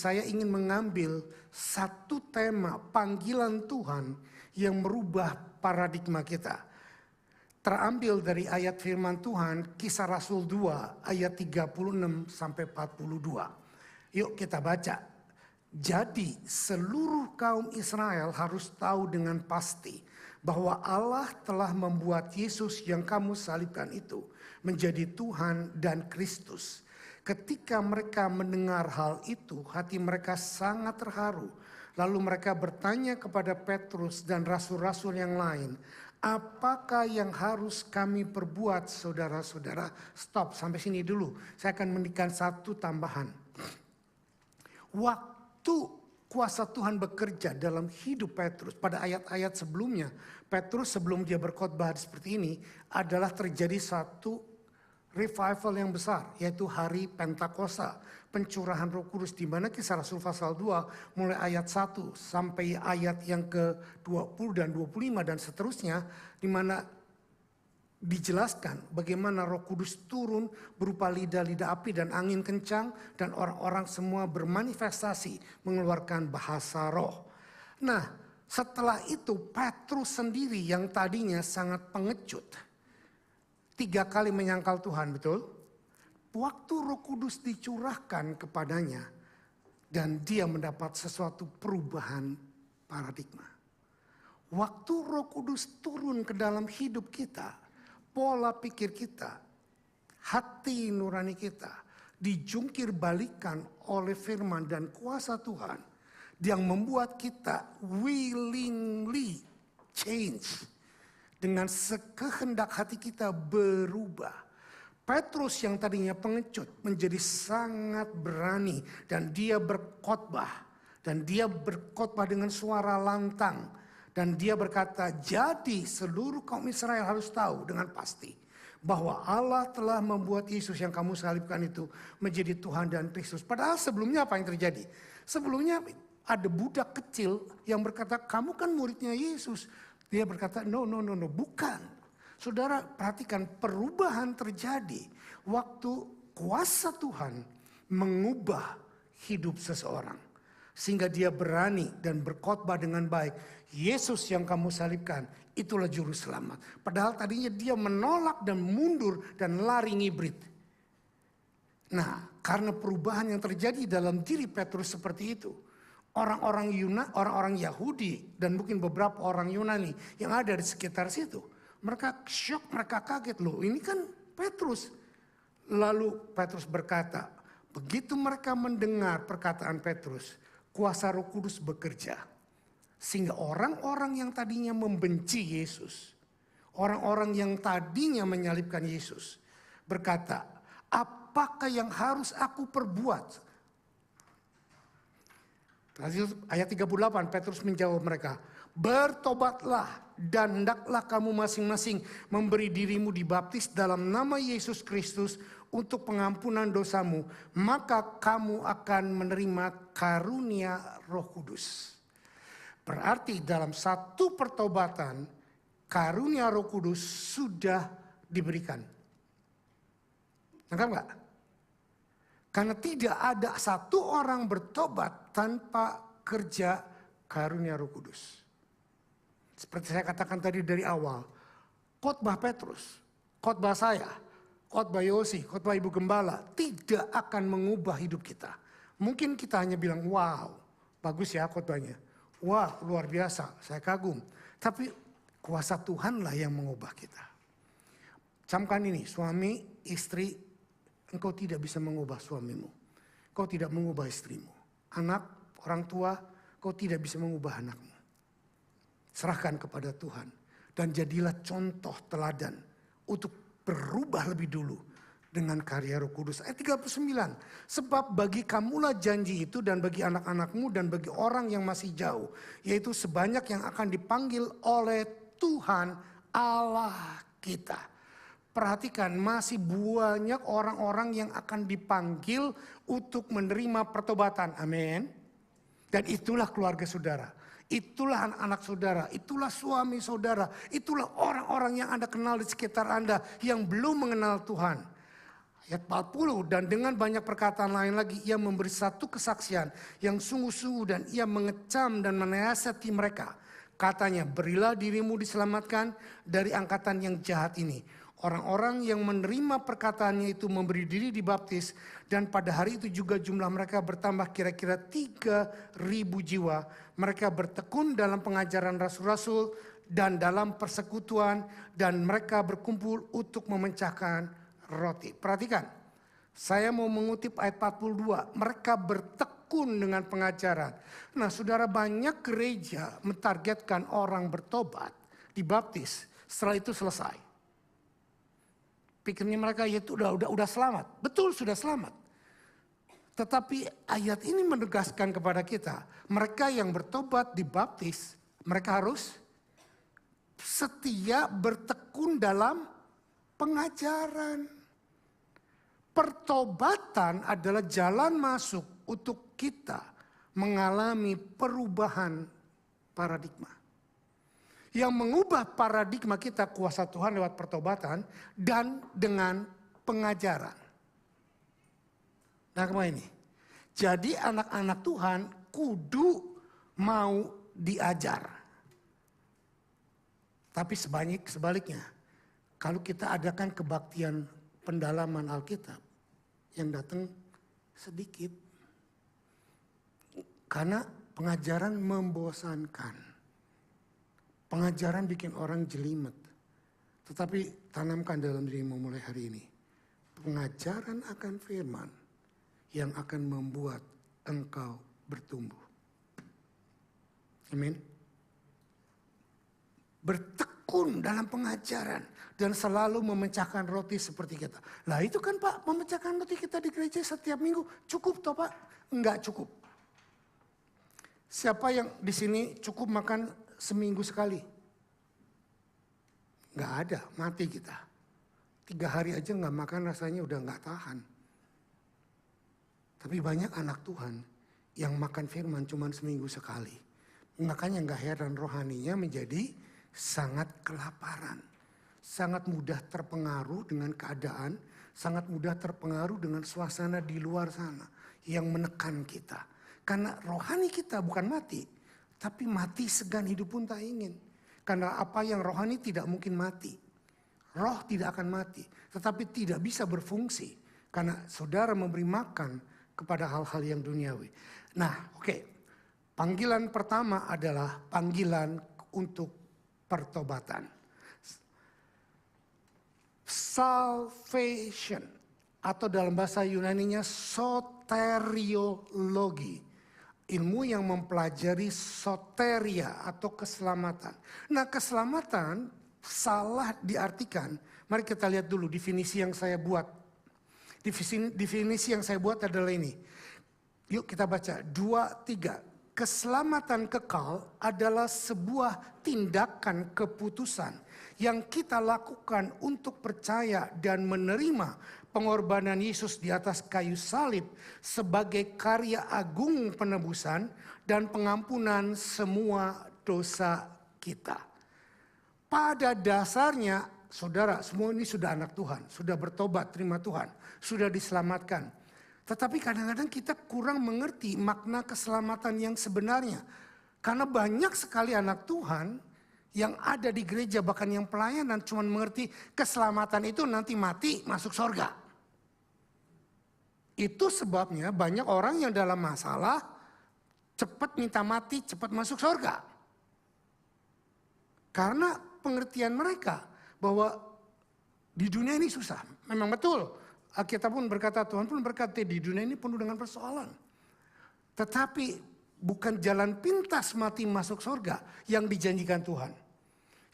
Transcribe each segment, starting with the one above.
saya ingin mengambil satu tema panggilan Tuhan yang merubah paradigma kita. Terambil dari ayat firman Tuhan, Kisah Rasul 2 ayat 36 sampai 42. Yuk kita baca. Jadi seluruh kaum Israel harus tahu dengan pasti bahwa Allah telah membuat Yesus yang kamu salibkan itu menjadi Tuhan dan Kristus. Ketika mereka mendengar hal itu, hati mereka sangat terharu. Lalu mereka bertanya kepada Petrus dan rasul-rasul yang lain, apakah yang harus kami perbuat saudara-saudara? Stop, sampai sini dulu. Saya akan memberikan satu tambahan. Waktu kuasa Tuhan bekerja dalam hidup Petrus pada ayat-ayat sebelumnya, Petrus sebelum dia berkhotbah seperti ini adalah terjadi satu revival yang besar, yaitu hari Pentakosta, pencurahan Roh Kudus, di mana Kisah Rasul pasal 2 mulai ayat 1 sampai ayat yang ke-20 dan 25 dan seterusnya, di mana dijelaskan bagaimana Roh Kudus turun berupa lidah-lidah api dan angin kencang, dan orang-orang semua bermanifestasi mengeluarkan bahasa roh. Nah, setelah itu Petrus sendiri yang tadinya sangat pengecut, 3 kali menyangkal Tuhan, betul? Waktu Roh Kudus dicurahkan kepadanya dan dia mendapat sesuatu perubahan paradigma. Waktu Roh Kudus turun ke dalam hidup kita, pola pikir kita, hati nurani kita dijungkir balikan oleh firman dan kuasa Tuhan yang membuat kita willingly change. Dengan sekehendak hati kita berubah. Petrus yang tadinya pengecut menjadi sangat berani dan dia berkhotbah. Dan dia berkhotbah dengan suara lantang. Dan dia berkata, jadi seluruh kaum Israel harus tahu dengan pasti bahwa Allah telah membuat Yesus yang kamu salibkan itu menjadi Tuhan dan Kristus. Padahal sebelumnya apa yang terjadi? Sebelumnya ada budak kecil yang berkata, kamu kan muridnya Yesus. Dia berkata, no, bukan. Saudara perhatikan, perubahan terjadi waktu kuasa Tuhan mengubah hidup seseorang. Sehingga dia berani dan berkhotbah dengan baik. Yesus yang kamu salibkan, itulah juru selamat. Padahal tadinya dia menolak dan mundur dan lari ngibrit. Nah, karena perubahan yang terjadi dalam diri Petrus seperti itu, orang-orang Yahudi dan mungkin beberapa orang Yunani yang ada di sekitar situ, mereka syok, mereka kaget, loh ini kan Petrus. Lalu Petrus berkata, begitu mereka mendengar perkataan Petrus, kuasa Roh Kudus bekerja. Sehingga orang-orang yang tadinya membenci Yesus, orang-orang yang tadinya menyalibkan Yesus, berkata, apakah yang harus aku perbuat? Ayat 38, Petrus menjawab mereka, bertobatlah dan hendaklah kamu masing-masing memberi dirimu dibaptis dalam nama Yesus Kristus untuk pengampunan dosamu, maka kamu akan menerima karunia Roh Kudus. Berarti dalam satu pertobatan, karunia Roh Kudus sudah diberikan. Nangkap nggak? Karena tidak ada satu orang bertobat tanpa kerja karunia Roh Kudus. Seperti saya katakan tadi dari awal, khotbah Petrus, khotbah saya, khotbah Yosi, khotbah Ibu Gembala tidak akan mengubah hidup kita. Mungkin kita hanya bilang, wow, bagus ya khotbahnya. Wah, luar biasa, saya kagum. Tapi kuasa Tuhanlah yang mengubah kita. Camkan ini, suami, istri, engkau tidak bisa mengubah suamimu. Kau tidak mengubah istrimu. Anak, orang tua, kau tidak bisa mengubah anakmu. Serahkan kepada Tuhan. Dan jadilah contoh teladan untuk berubah lebih dulu dengan karya Roh Kudus. Ayat 39. Sebab bagi kamulah janji itu dan bagi anak-anakmu dan bagi orang yang masih jauh. Yaitu sebanyak yang akan dipanggil oleh Tuhan Allah kita. Perhatikan, masih banyak orang-orang yang akan dipanggil untuk menerima pertobatan. Amin. Dan itulah keluarga saudara. Itulah anak-anak saudara. Itulah suami saudara. Itulah orang-orang yang Anda kenal di sekitar Anda yang belum mengenal Tuhan. Ayat 40, dan dengan banyak perkataan lain lagi ia memberi satu kesaksian yang sungguh-sungguh dan ia mengecam dan menasihati mereka. Katanya, berilah dirimu diselamatkan dari angkatan yang jahat ini. Orang-orang yang menerima perkataannya itu memberi diri dibaptis, dan pada hari itu juga jumlah mereka bertambah kira-kira 3.000 jiwa. Mereka bertekun dalam pengajaran rasul-rasul dan dalam persekutuan, dan mereka berkumpul untuk memecahkan roti. Perhatikan, saya mau mengutip ayat 42, mereka bertekun dengan pengajaran. Nah saudara, banyak gereja mentargetkan orang bertobat, dibaptis, setelah itu selesai. Pikirnya mereka itu udah selamat. Betul, sudah selamat. Tetapi ayat ini menegaskan kepada kita, mereka yang bertobat dibaptis, mereka harus setia bertekun dalam pengajaran. Pertobatan adalah jalan masuk untuk kita mengalami perubahan paradigma. Yang mengubah paradigma kita kuasa Tuhan lewat pertobatan dan dengan pengajaran. Nah kemana ini? Jadi anak-anak Tuhan kudu mau diajar. Tapi sebaliknya, kalau kita adakan kebaktian pendalaman Alkitab yang datang sedikit. Karena pengajaran membosankan. Pengajaran bikin orang jelimet. Tetapi tanamkan dalam dirimu mulai hari ini. Pengajaran akan firman yang akan membuat engkau bertumbuh. Amin. Bertekun dalam pengajaran dan selalu memecahkan roti seperti kita. Nah itu kan Pak, memecahkan roti kita di gereja setiap minggu cukup toh Pak? Enggak cukup. Siapa yang di sini cukup makan seminggu sekali? Enggak ada, mati kita. 3 hari aja enggak makan rasanya udah enggak tahan. Tapi banyak anak Tuhan yang makan firman cuma seminggu sekali. Makanya enggak heran rohaninya menjadi sangat kelaparan. Sangat mudah terpengaruh dengan keadaan, sangat mudah terpengaruh dengan suasana di luar sana yang menekan kita. Karena rohani kita bukan mati, tapi mati segan hidup pun tak ingin. Karena apa yang rohani tidak mungkin mati. Roh tidak akan mati, tetapi tidak bisa berfungsi. Karena saudara memberi makan kepada hal-hal yang duniawi. Nah oke, panggilan pertama adalah panggilan untuk pertobatan. Salvation atau dalam bahasa Yunaninya soteriologi. Ilmu yang mempelajari soteria atau keselamatan. Nah keselamatan salah diartikan. Mari kita lihat dulu definisi yang saya buat. Definisi yang saya buat adalah ini. Yuk kita baca 2, 3. Keselamatan kekal adalah sebuah tindakan keputusan yang kita lakukan untuk percaya dan menerima pengorbanan Yesus di atas kayu salib sebagai karya agung penebusan dan pengampunan semua dosa kita. Pada dasarnya, saudara, semua ini sudah anak Tuhan, sudah bertobat, terima Tuhan, sudah diselamatkan. Tetapi kadang-kadang kita kurang mengerti makna keselamatan yang sebenarnya. Karena banyak sekali anak Tuhan yang ada di gereja bahkan yang pelayanan cuma mengerti keselamatan itu nanti mati masuk surga. Itu sebabnya banyak orang yang dalam masalah cepat minta mati, cepat masuk surga. Karena pengertian mereka bahwa di dunia ini susah. Memang betul. Alkitab pun berkata, Tuhan pun berkata di dunia ini penuh dengan persoalan. Tetapi bukan jalan pintas mati masuk surga yang dijanjikan Tuhan.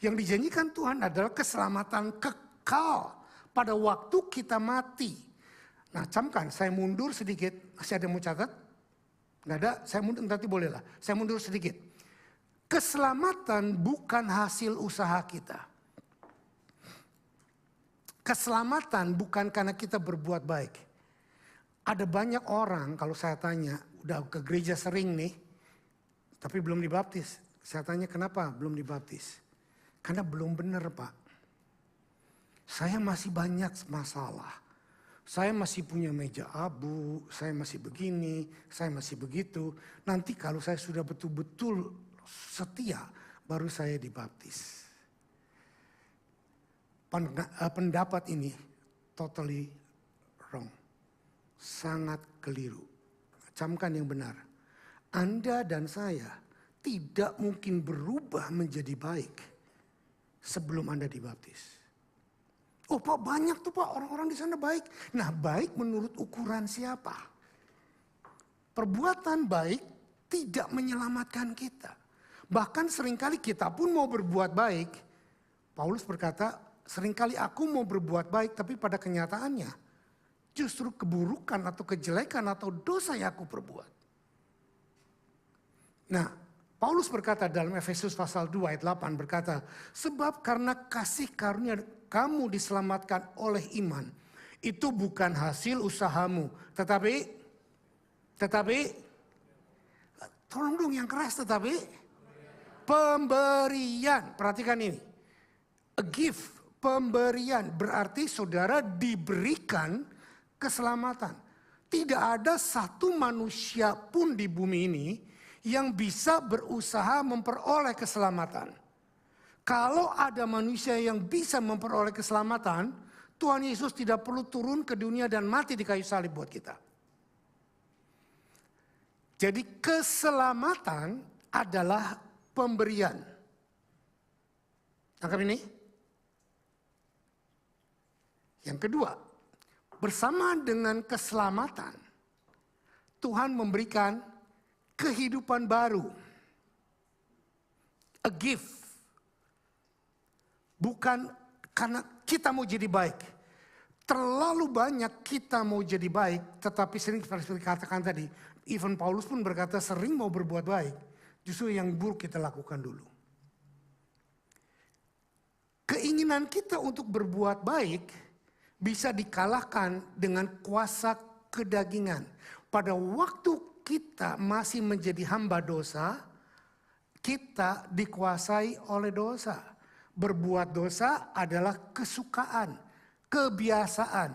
Yang dijanjikan Tuhan adalah keselamatan kekal pada waktu kita mati. Nah camkan, saya mundur sedikit. Masih ada yang mau catat? Nggak ada, saya mundur, nanti boleh lah. Saya mundur sedikit. Keselamatan bukan hasil usaha kita. Keselamatan bukan karena kita berbuat baik. Ada banyak orang kalau saya tanya, udah ke gereja sering nih, tapi belum dibaptis. Saya tanya kenapa belum dibaptis? Karena belum benar Pak. Saya masih banyak masalah. Saya masih punya meja abu, saya masih begini, saya masih begitu. Nanti kalau saya sudah betul-betul setia, baru saya dibaptis. Pendapat ini totally wrong. Sangat keliru. Camkan yang benar. Anda dan saya tidak mungkin berubah menjadi baik sebelum Anda dibaptis. Oh Pak, banyak tuh Pak orang-orang di sana baik. Nah, baik menurut ukuran siapa? Perbuatan baik tidak menyelamatkan kita. Bahkan seringkali kita pun mau berbuat baik. Paulus berkata, seringkali aku mau berbuat baik tapi pada kenyataannya justru keburukan atau kejelekan atau dosa yang aku perbuat. Nah, Paulus berkata dalam Efesus pasal 2 ayat 8 berkata, sebab karena kasih karunia kamu diselamatkan oleh iman. Itu bukan hasil usahamu. Tetapi, tolong dong yang keras pemberian. Perhatikan ini. A gift, pemberian. Berarti saudara diberikan keselamatan. Tidak ada satu manusia pun di bumi ini yang bisa berusaha memperoleh keselamatan. Kalau ada manusia yang bisa memperoleh keselamatan, Tuhan Yesus tidak perlu turun ke dunia dan mati di kayu salib buat kita. Jadi keselamatan adalah pemberian. Tangkap ini. Yang kedua, bersama dengan keselamatan, Tuhan memberikan kehidupan baru. A gift. Bukan karena kita mau jadi baik. Terlalu banyak kita mau jadi baik, tetapi sering seperti katakan tadi, even Paulus pun berkata sering mau berbuat baik, justru yang buruk kita lakukan dulu. Keinginan kita untuk berbuat baik bisa dikalahkan dengan kuasa kedagingan. Pada waktu kita masih menjadi hamba dosa, kita dikuasai oleh dosa. Berbuat dosa adalah kesukaan, kebiasaan.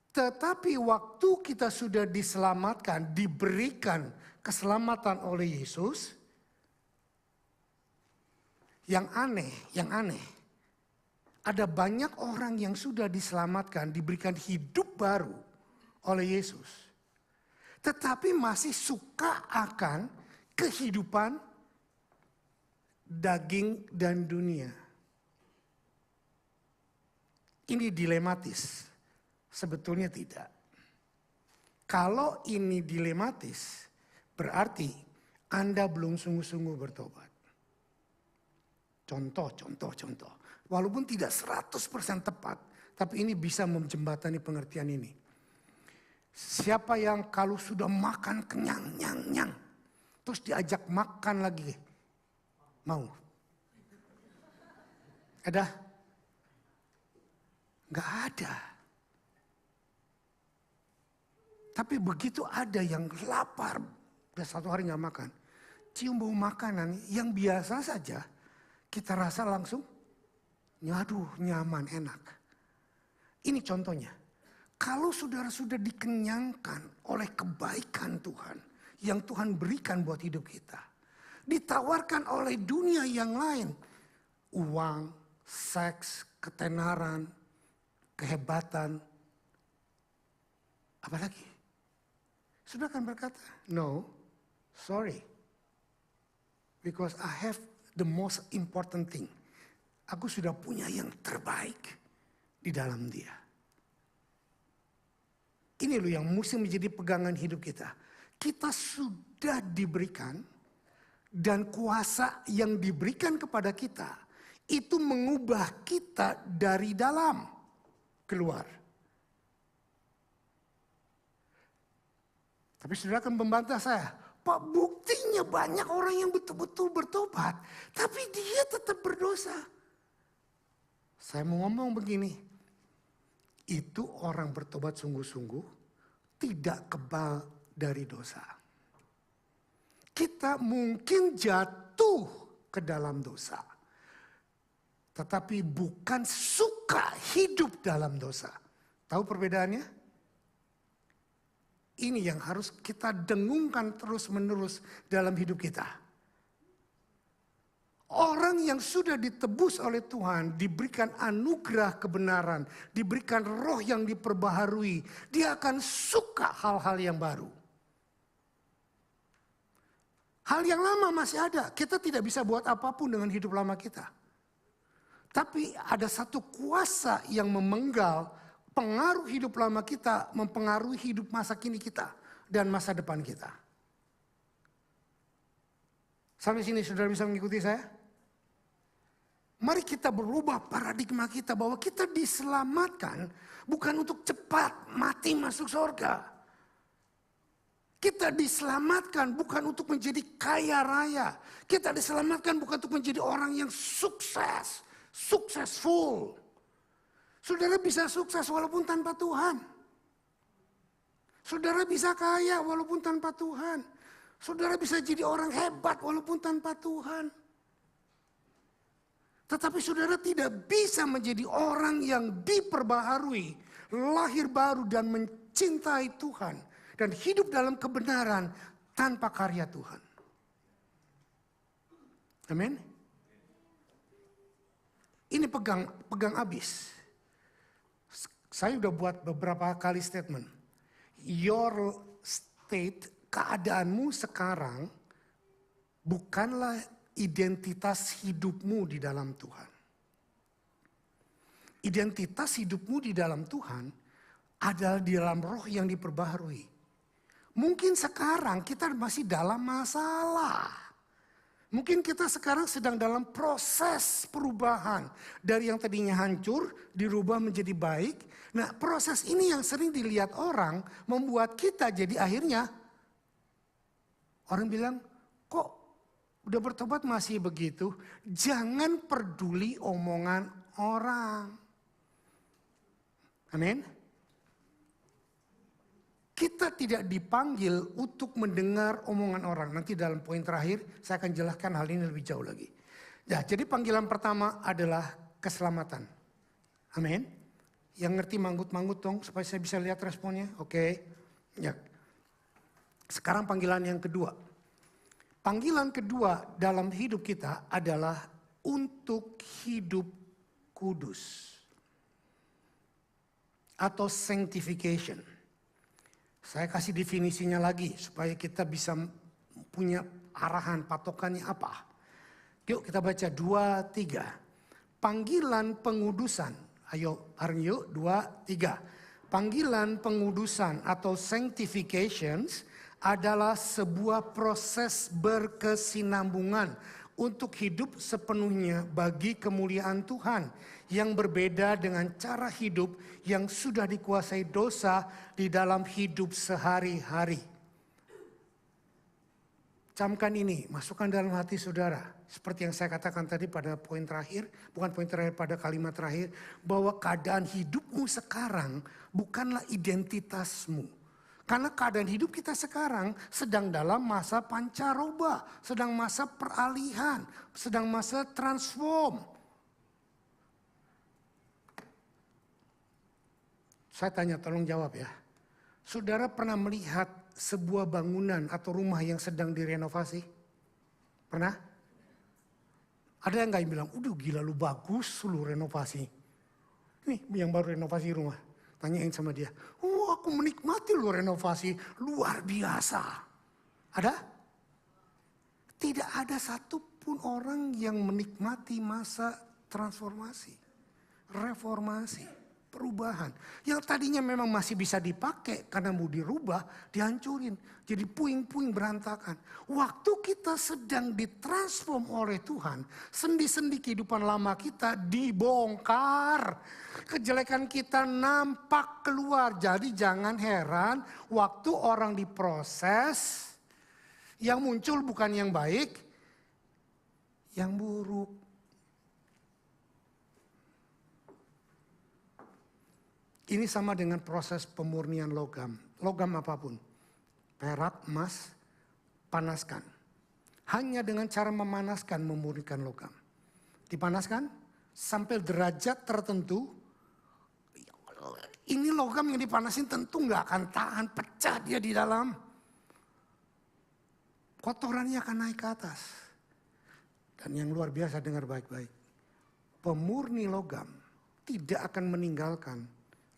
Tetapi waktu kita sudah diselamatkan, diberikan keselamatan oleh Yesus, yang aneh, ada banyak orang yang sudah diselamatkan, diberikan hidup baru oleh Yesus. Tetapi masih suka akan kehidupan daging dan dunia. Ini dilematis, sebetulnya tidak. Kalau ini dilematis, berarti Anda belum sungguh-sungguh bertobat. Contoh. Walaupun tidak 100% tepat, tapi ini bisa menjembatani pengertian ini. Siapa yang kalau sudah makan kenyang, terus diajak makan lagi, mau? Ada? Gak ada. Tapi begitu ada yang lapar, udah 1 hari gak makan. Cium bau makanan yang biasa saja, kita rasa langsung, aduh nyaman, enak. Ini contohnya. Kalau saudara sudah dikenyangkan oleh kebaikan Tuhan, yang Tuhan berikan buat hidup kita. Ditawarkan oleh dunia yang lain. Uang, seks, ketenaran, kehebatan, apalagi? Sudah akan berkata, no, sorry. Because I have the most important thing. Aku sudah punya yang terbaik di dalam Dia. Ini loh yang mesti menjadi pegangan hidup kita. Kita sudah diberikan dan kuasa yang diberikan kepada kita itu mengubah kita dari dalam keluar. Tapi saudara akan membantah saya, Pak, buktinya banyak orang yang betul-betul bertobat, tapi dia tetap berdosa. Saya mau ngomong begini, itu orang bertobat sungguh-sungguh tidak kebal dari dosa. Kita mungkin jatuh ke dalam dosa. Tetapi bukan suka hidup dalam dosa. Tahu perbedaannya? Ini yang harus kita dengungkan terus-menerus dalam hidup kita. Orang yang sudah ditebus oleh Tuhan, diberikan anugerah kebenaran, diberikan roh yang diperbaharui, dia akan suka hal-hal yang baru. Hal yang lama masih ada, kita tidak bisa buat apapun dengan hidup lama kita. Tapi ada satu kuasa yang memenggal pengaruh hidup lama kita, mempengaruhi hidup masa kini kita dan masa depan kita. Sampai sini saudara bisa mengikuti saya? Mari kita berubah paradigma kita bahwa kita diselamatkan bukan untuk cepat mati masuk surga. Kita diselamatkan bukan untuk menjadi kaya raya. Kita diselamatkan bukan untuk menjadi orang yang sukses, successful. Saudara bisa sukses walaupun tanpa Tuhan. Saudara bisa kaya walaupun tanpa Tuhan. Saudara bisa jadi orang hebat walaupun tanpa Tuhan. Tetapi saudara tidak bisa menjadi orang yang diperbaharui, lahir baru dan mencintai Tuhan. Dan hidup dalam kebenaran tanpa karya Tuhan. Amin. Ini pegang abis. Saya udah buat beberapa kali statement. Your state, keadaanmu sekarang bukanlah identitas hidupmu di dalam Tuhan. Identitas hidupmu di dalam Tuhan adalah di dalam roh yang diperbaharui. Mungkin sekarang kita masih dalam masalah. Mungkin kita sekarang sedang dalam proses perubahan. Dari yang tadinya hancur, dirubah menjadi baik. Nah, proses ini yang sering dilihat orang membuat kita jadi akhirnya orang bilang, kok udah bertobat masih begitu? Jangan peduli omongan orang. Amin. Kita tidak dipanggil untuk mendengar omongan orang. Nanti dalam poin terakhir saya akan jelaskan hal ini lebih jauh lagi. Ya, jadi panggilan pertama adalah keselamatan. Amin. Yang ngerti manggut-manggut dong supaya saya bisa lihat responnya. Oke. Ya. Sekarang panggilan yang kedua. Panggilan kedua dalam hidup kita adalah untuk hidup kudus. Atau sanctification. Saya kasih definisinya lagi supaya kita bisa punya arahan patokannya apa. Yuk kita baca 2, 3. Panggilan pengudusan. Ayo bareng yuk 2, 3. Panggilan pengudusan atau sanctifications adalah sebuah proses berkesinambungan untuk hidup sepenuhnya bagi kemuliaan Tuhan yang berbeda dengan cara hidup yang sudah dikuasai dosa di dalam hidup sehari-hari. Camkan ini, masukkan dalam hati saudara. Seperti yang saya katakan tadi pada poin terakhir, bukan poin terakhir, pada kalimat terakhir, bahwa keadaan hidupmu sekarang bukanlah identitasmu. Karena keadaan hidup kita sekarang sedang dalam masa pancaroba, sedang masa peralihan, sedang masa transform. Saya tanya, tolong jawab ya. Saudara pernah melihat sebuah bangunan atau rumah yang sedang direnovasi? Pernah? Ada yang nggak bilang, udah gila lu bagus lu renovasi. Nih yang baru renovasi rumah. Tanyain sama dia, oh aku menikmati lu renovasi, luar biasa. Ada? Tidak ada satupun orang yang menikmati masa transformasi, reformasi, perubahan. Yang tadinya memang masih bisa dipakai karena mau dirubah, dihancurin. Jadi puing-puing berantakan. Waktu kita sedang ditransform oleh Tuhan, sendi-sendi kehidupan lama kita dibongkar. Kejelekan kita nampak keluar. Jadi jangan heran waktu orang diproses, yang muncul bukan yang baik, yang buruk. Ini sama dengan proses pemurnian logam. Logam apapun. Perak, emas, panaskan. Hanya dengan cara memanaskan memurnikan logam. Dipanaskan sampai derajat tertentu. Ini logam yang dipanasin tentu nggak akan tahan, pecah dia di dalam. Kotorannya akan naik ke atas. Dan yang luar biasa, dengar baik-baik. Pemurni logam tidak akan meninggalkan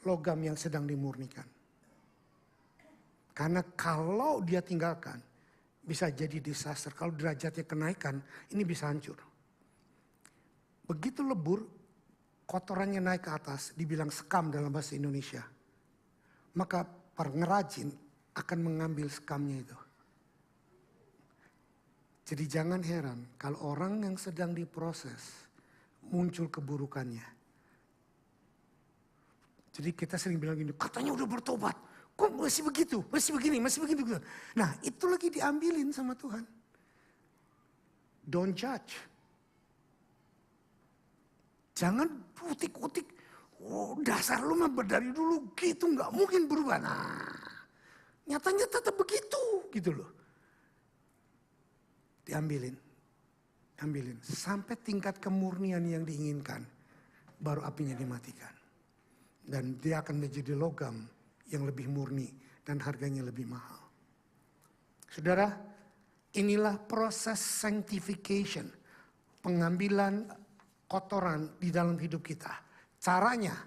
logam yang sedang dimurnikan. Karena kalau dia tinggalkan, bisa jadi disaster. Kalau derajatnya kenaikan, ini bisa hancur. Begitu lebur, kotorannya naik ke atas, dibilang sekam dalam bahasa Indonesia. Maka pengrajin akan mengambil sekamnya itu. Jadi jangan heran kalau orang yang sedang diproses muncul keburukannya. Jadi kita sering bilang gini, katanya udah bertobat. Kok masih begitu, masih begini, masih begitu. Nah itu lagi diambilin sama Tuhan. Don't judge. Jangan utik-utik, oh dasar lu mah dari dulu gitu, nggak mungkin berubah. Nah, nyatanya tetap begitu, gitu loh. Diambilin, ambilin sampai tingkat kemurnian yang diinginkan, baru apinya dimatikan. Dan dia akan menjadi logam yang lebih murni dan harganya lebih mahal. Saudara, inilah proses sanctification, pengambilan kotoran di dalam hidup kita. Caranya,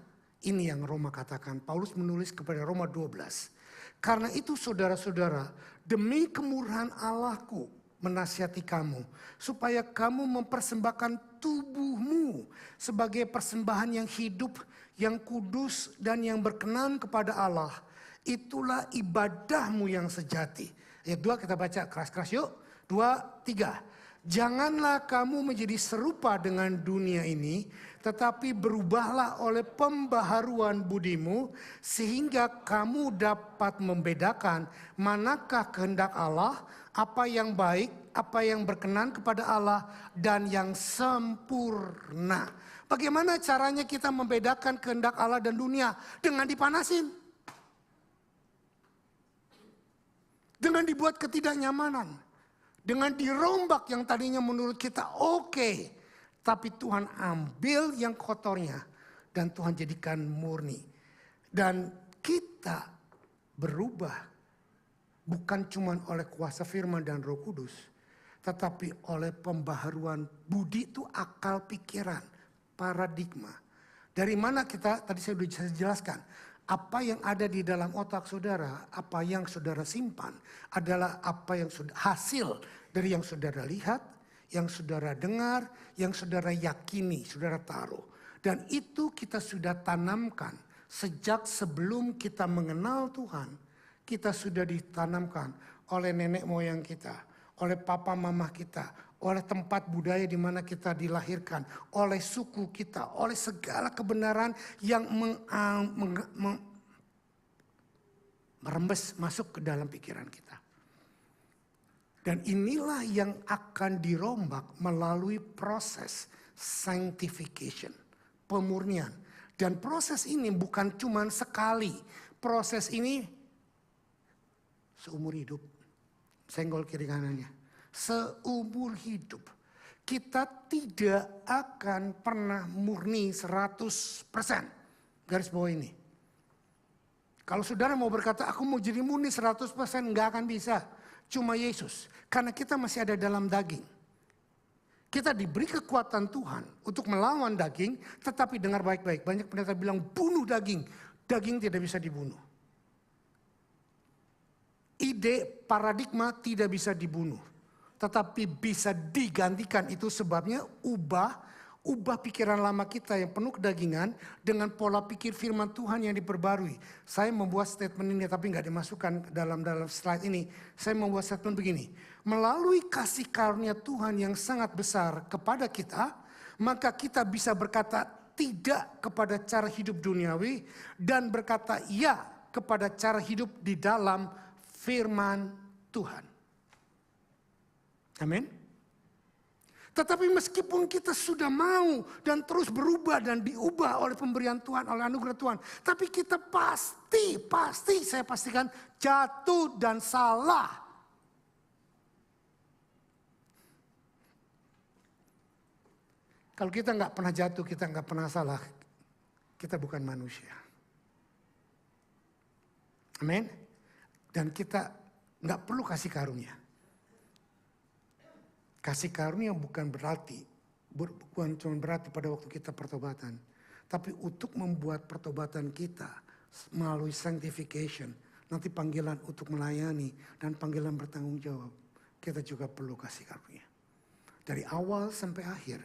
ini yang Roma katakan. Paulus menulis kepada Roma 12. Karena itu saudara-saudara, demi kemurahan Allahku menasihati kamu. Supaya kamu mempersembahkan tubuhmu sebagai persembahan yang hidup, yang kudus dan yang berkenan kepada Allah. Itulah ibadahmu yang sejati. Ayat 2 kita baca keras-keras yuk. 2, 3. Janganlah kamu menjadi serupa dengan dunia ini, tetapi berubahlah oleh pembaharuan budimu, sehingga kamu dapat membedakan manakah kehendak Allah, apa yang baik, apa yang berkenan kepada Allah, dan yang sempurna. Bagaimana caranya kita membedakan kehendak Allah dan dunia? Dengan dipanasin. Dengan dibuat ketidaknyamanan. Dengan dirombak yang tadinya menurut kita oke. Tapi Tuhan ambil yang kotornya dan Tuhan jadikan murni. Dan kita berubah bukan cuma oleh kuasa firman dan Roh Kudus. Tetapi oleh pembaharuan budi itu akal pikiran, paradigma. Dari mana kita, tadi saya sudah jelaskan. Apa yang ada di dalam otak saudara, apa yang saudara simpan adalah apa yang hasil dari yang saudara lihat, yang saudara dengar, yang saudara yakini, saudara taruh. Dan itu kita sudah tanamkan sejak sebelum kita mengenal Tuhan. Kita sudah ditanamkan oleh nenek moyang kita, oleh papa mama kita, oleh tempat budaya di mana kita dilahirkan, oleh suku kita, oleh segala kebenaran yang merembes masuk ke dalam pikiran kita. Dan inilah yang akan dirombak melalui proses sanctification, pemurnian. Dan proses ini bukan cuma sekali, proses ini seumur hidup. Senggol kiri kanannya. Seumur hidup. Kita tidak akan pernah murni 100%. Garis bawah ini. Kalau saudara mau berkata, aku mau jadi murni 100%, nggak akan bisa. Cuma Yesus. Karena kita masih ada dalam daging. Kita diberi kekuatan Tuhan untuk melawan daging, tetapi dengar baik-baik. Banyak pendeta bilang, bunuh daging. Daging tidak bisa dibunuh. Ide, paradigma tidak bisa dibunuh. Tetapi bisa digantikan. Itu sebabnya ubah pikiran lama kita yang penuh kedagingan dengan pola pikir firman Tuhan yang diperbarui. Saya membuat statement ini tapi nggak dimasukkan dalam slide ini. Saya membuat statement begini. Melalui kasih karunia Tuhan yang sangat besar kepada kita, maka kita bisa berkata tidak kepada cara hidup duniawi dan berkata ya kepada cara hidup di dalam firman Tuhan. Amin. Tetapi meskipun kita sudah mau dan terus berubah dan diubah oleh pemberian Tuhan, oleh anugerah Tuhan. Tapi kita pasti saya pastikan jatuh dan salah. Kalau kita nggak pernah jatuh, kita nggak pernah salah, kita bukan manusia. Amin. Dan kita nggak perlu kasih karunia. Kasih karunia bukan cuma berarti pada waktu kita pertobatan. Tapi untuk membuat pertobatan kita melalui sanctification. Nanti panggilan untuk melayani dan panggilan bertanggung jawab. Kita juga perlu kasih karunia. Dari awal sampai akhir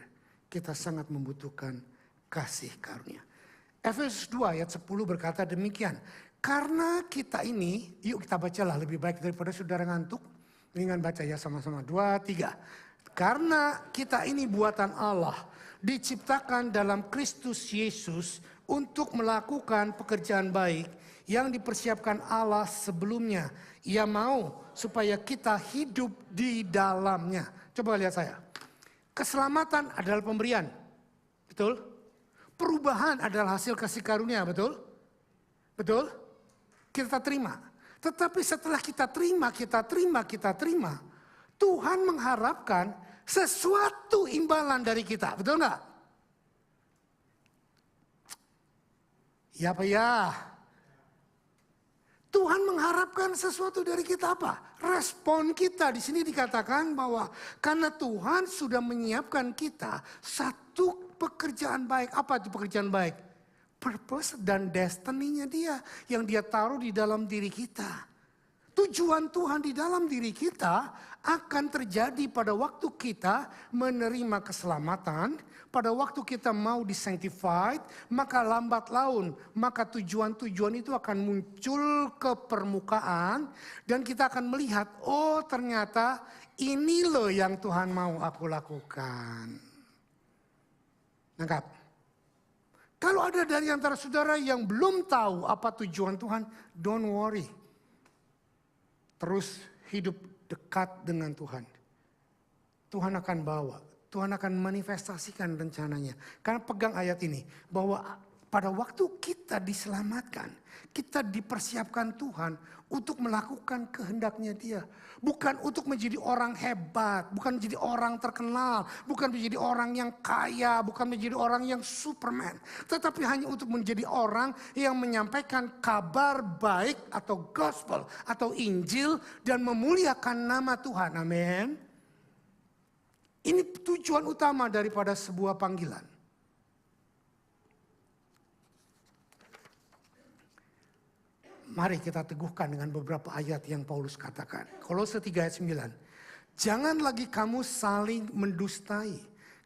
kita sangat membutuhkan kasih karunia. Efesus 2 ayat 10 berkata demikian. Karena kita ini, yuk kita bacalah lebih baik daripada saudara ngantuk. Dengan baca ya sama-sama. 2, 3. Karena kita ini buatan Allah. Diciptakan dalam Kristus Yesus untuk melakukan pekerjaan baik yang dipersiapkan Allah sebelumnya. Ia mau supaya kita hidup di dalamnya. Coba lihat saya. Keselamatan adalah pemberian. Betul? Perubahan adalah hasil kasih karunia, betul? Betul? Kita terima. Tetapi setelah kita terima, Tuhan mengharapkan sesuatu imbalan dari kita. Betul nggak? Ya apa ya? Tuhan mengharapkan sesuatu dari kita apa? Respon kita di sini dikatakan bahwa karena Tuhan sudah menyiapkan kita satu pekerjaan baik. Apa itu pekerjaan baik? Purpose dan destiny-nya dia yang dia taruh di dalam diri kita. Tujuan Tuhan di dalam diri kita akan terjadi pada waktu kita menerima keselamatan, pada waktu kita mau disanctified, maka lambat laun, maka tujuan-tujuan itu akan muncul ke permukaan dan kita akan melihat, oh ternyata ini loh yang Tuhan mau aku lakukan. Nangkap? Kalau ada dari antara saudara yang belum tahu apa tujuan Tuhan, don't worry. Terus hidup dekat dengan Tuhan. Tuhan akan bawa, Tuhan akan manifestasikan rencananya. Karena pegang ayat ini, bahwa pada waktu kita diselamatkan, kita dipersiapkan Tuhan untuk melakukan kehendaknya Dia. Bukan untuk menjadi orang hebat, bukan menjadi orang terkenal, bukan menjadi orang yang kaya, bukan menjadi orang yang superman. Tetapi hanya untuk menjadi orang yang menyampaikan kabar baik atau gospel atau Injil dan memuliakan nama Tuhan. Amin. Ini tujuan utama daripada sebuah panggilan. Mari kita teguhkan dengan beberapa ayat yang Paulus katakan. Kolose 3 ayat 9. Jangan lagi kamu saling mendustai.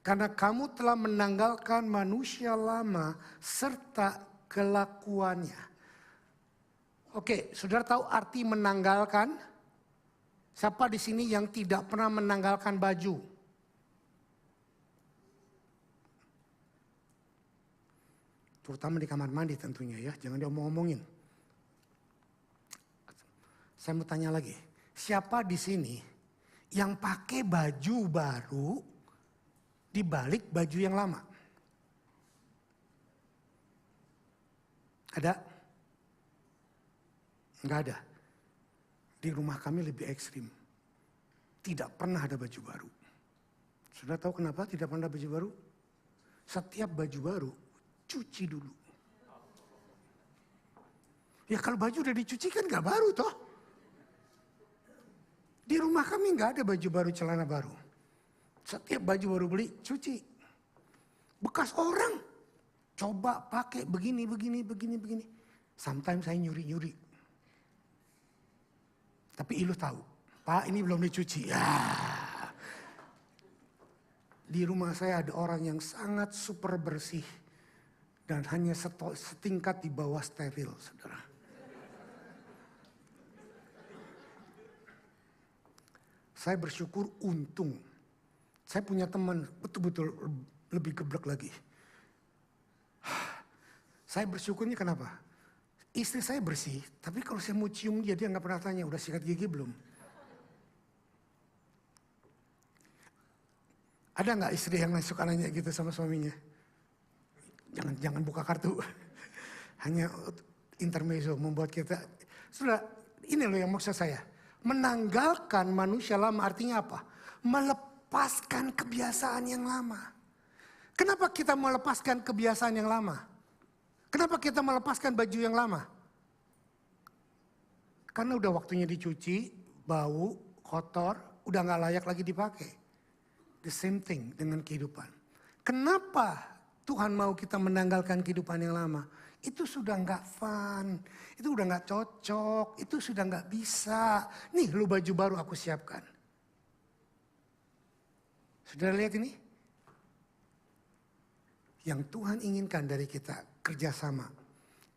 Karena kamu telah menanggalkan manusia lama serta kelakuannya. Oke, saudara tahu arti menanggalkan? Siapa di sini yang tidak pernah menanggalkan baju? Terutama di kamar mandi tentunya ya, jangan diomong-omongin. Saya mau tanya lagi, siapa di sini yang pakai baju baru di balik baju yang lama? Ada? Enggak ada. Di rumah kami lebih ekstrim. Tidak pernah ada baju baru. Sudah tahu kenapa tidak pernah ada baju baru? Setiap baju baru, cuci dulu. Ya kalau baju udah dicuci kan gak baru toh. Di rumah kami nggak ada baju baru, celana baru. Setiap baju baru beli, cuci. Bekas orang, coba pakai begini. Sometimes saya nyuri. Tapi Ilu tahu, Pak ini belum dicuci. Ya. Di rumah saya ada orang yang sangat super bersih. Dan hanya setingkat di bawah steril, saudara. Saya bersyukur untung. Saya punya teman betul-betul lebih geblek lagi. Saya bersyukurnya kenapa? Istri saya bersih, tapi kalau saya mau cium dia nggak pernah tanya, udah sikat gigi belum? Ada nggak istri yang suka nanya gitu sama suaminya? Jangan buka kartu. Hanya intermezzo membuat kita. Sudah, ini loh yang maksud saya. Menanggalkan manusia lama artinya apa? Melepaskan kebiasaan yang lama. Kenapa kita melepaskan kebiasaan yang lama? Kenapa kita melepaskan baju yang lama? Karena udah waktunya dicuci, bau, kotor, udah gak layak lagi dipakai. The same thing dengan kehidupan. Kenapa Tuhan mau kita menanggalkan kehidupan yang lama? Itu sudah gak fun, itu udah gak cocok, itu sudah gak bisa. Nih lu baju baru aku siapkan. Sudah lihat ini? Yang Tuhan inginkan dari kita, kerjasama.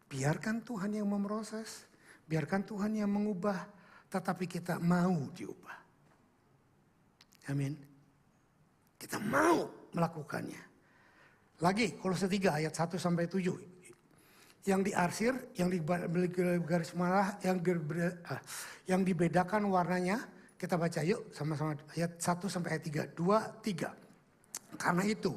Biarkan Tuhan yang memproses, biarkan Tuhan yang mengubah, tetapi kita mau diubah. Amin. Kita mau melakukannya. Lagi Kolose 3 ayat 1 sampai 7. Yang diarsir, yang di garis merah, yang dibedakan warnanya, kita baca yuk sama-sama ayat 1 sampai ayat 3. 2, 3. Karena itu,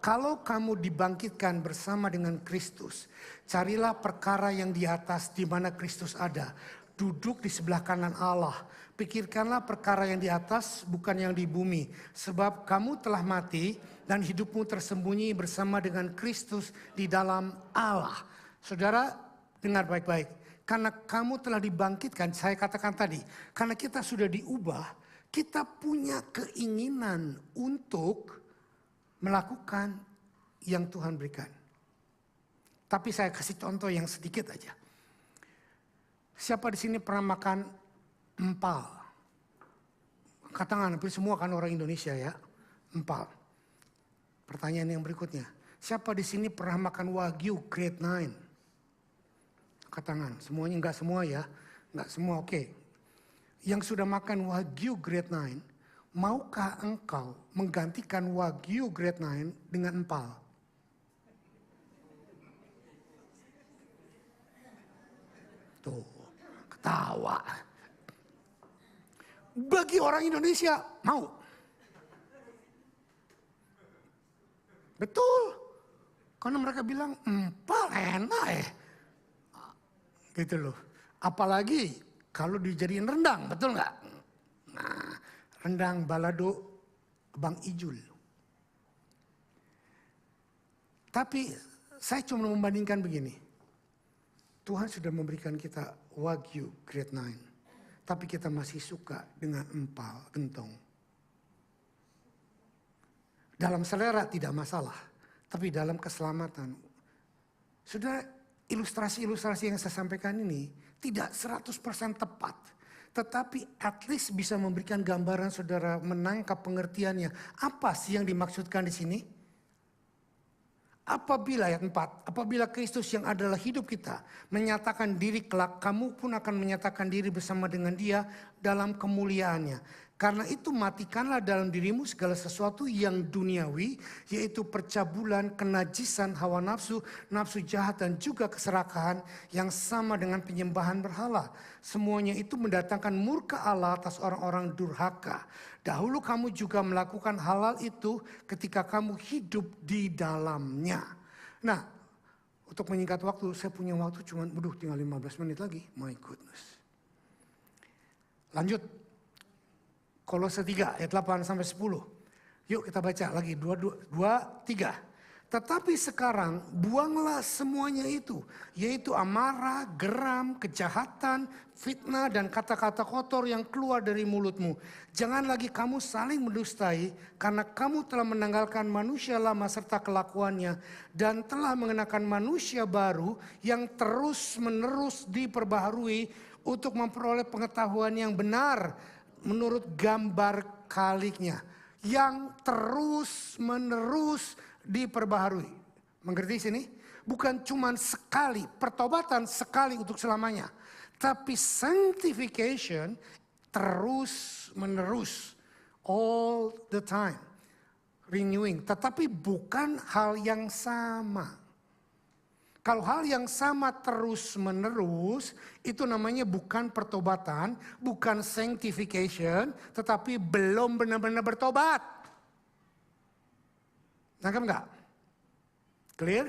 kalau kamu dibangkitkan bersama dengan Kristus, carilah perkara yang di atas di mana Kristus ada. Duduk di sebelah kanan Allah. Pikirkanlah perkara yang di atas, bukan yang di bumi. Sebab kamu telah mati dan hidupmu tersembunyi bersama dengan Kristus di dalam Allah. Saudara, dengar baik-baik. Karena kamu telah dibangkitkan, saya katakan tadi. Karena kita sudah diubah, kita punya keinginan untuk melakukan yang Tuhan berikan. Tapi saya kasih contoh yang sedikit aja. Siapa di sini pernah makan empal? Angkat tangan, hampir semua kan orang Indonesia ya. Empal. Pertanyaan yang berikutnya. Siapa di sini pernah makan Wagyu Grade 9? Angkat tangan, semuanya enggak semua ya. Enggak semua, oke. Yang sudah makan Wagyu Grade 9, maukah engkau menggantikan Wagyu Grade 9 dengan empal? Tuh, ketawa. Bagi orang Indonesia, mau. Betul. Karena mereka bilang, empal enak ya. Gitu loh. Apalagi kalau dijadiin rendang, betul nggak? Nah, rendang balado Bang Ijul. Tapi saya cuma membandingkan begini. Tuhan sudah memberikan kita Wagyu Grade 9. Tapi kita masih suka dengan empal gentong. Dalam selera tidak masalah. Tapi dalam keselamatan. Sudah ilustrasi-ilustrasi yang saya sampaikan ini tidak 100% tepat. Tetapi at least bisa memberikan gambaran saudara menangkap pengertiannya. Apa sih yang dimaksudkan di sini? Apabila ayat 4, apabila Kristus yang adalah hidup kita menyatakan diri kelak, kamu pun akan menyatakan diri bersama dengan Dia dalam kemuliaannya. Karena itu matikanlah dalam dirimu segala sesuatu yang duniawi, yaitu percabulan, kenajisan, hawa nafsu, nafsu jahat dan juga keserakahan yang sama dengan penyembahan berhala. Semuanya itu mendatangkan murka Allah atas orang-orang durhaka. Dahulu kamu juga melakukan halal itu ketika kamu hidup di dalamnya. Nah, untuk menyingkat waktu, saya punya waktu cuma tinggal 15 menit lagi. My goodness. Lanjut. Kolose 3 ayat 8 sampai 10. Yuk kita baca lagi 2, 3. Tetapi sekarang buanglah semuanya itu, yaitu amarah, geram, kejahatan, fitnah dan kata-kata kotor yang keluar dari mulutmu. Jangan lagi kamu saling mendustai karena kamu telah menanggalkan manusia lama serta kelakuannya dan telah mengenakan manusia baru yang terus-menerus diperbaharui untuk memperoleh pengetahuan yang benar menurut gambar kaliknya yang terus-menerus diperbaharui. Mengerti sini? Bukan cuma sekali, pertobatan sekali untuk selamanya. Tapi sanctification terus-menerus. All the time. Renewing. Tetapi bukan hal yang sama. Kalau hal yang sama terus-menerus, itu namanya bukan pertobatan, bukan sanctification, tetapi belum benar-benar bertobat. Nangkep enggak? Clear?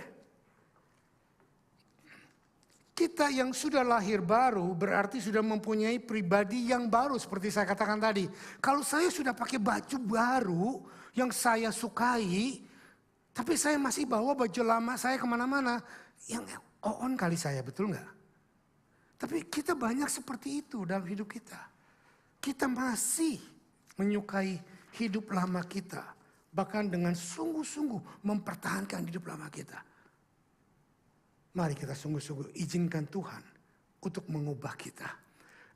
Kita yang sudah lahir baru berarti sudah mempunyai pribadi yang baru seperti saya katakan tadi. Kalau saya sudah pakai baju baru yang saya sukai, tapi saya masih bawa baju lama saya kemana-mana, yang on kali saya, betul nggak? Tapi kita banyak seperti itu dalam hidup kita. Kita masih menyukai hidup lama kita. Bahkan dengan sungguh-sungguh mempertahankan hidup lama kita. Mari kita sungguh-sungguh izinkan Tuhan untuk mengubah kita.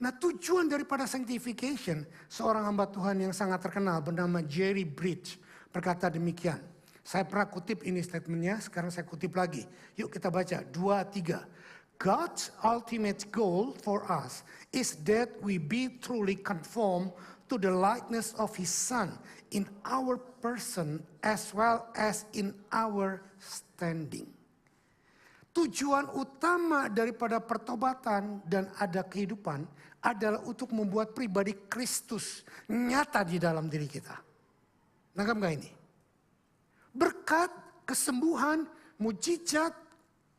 Nah, tujuan daripada sanctification, seorang hamba Tuhan yang sangat terkenal bernama Jerry Bridge berkata demikian. Saya pernah kutip ini statementnya, sekarang saya kutip lagi. Yuk kita baca, 2, 3. God's ultimate goal for us is that we be truly conformed to the likeness of His Son in our person as well as in our standing. Tujuan utama daripada pertobatan dan ada kehidupan adalah untuk membuat pribadi Kristus nyata di dalam diri kita. Nangkap gak ini? Berkat, kesembuhan, mujizat,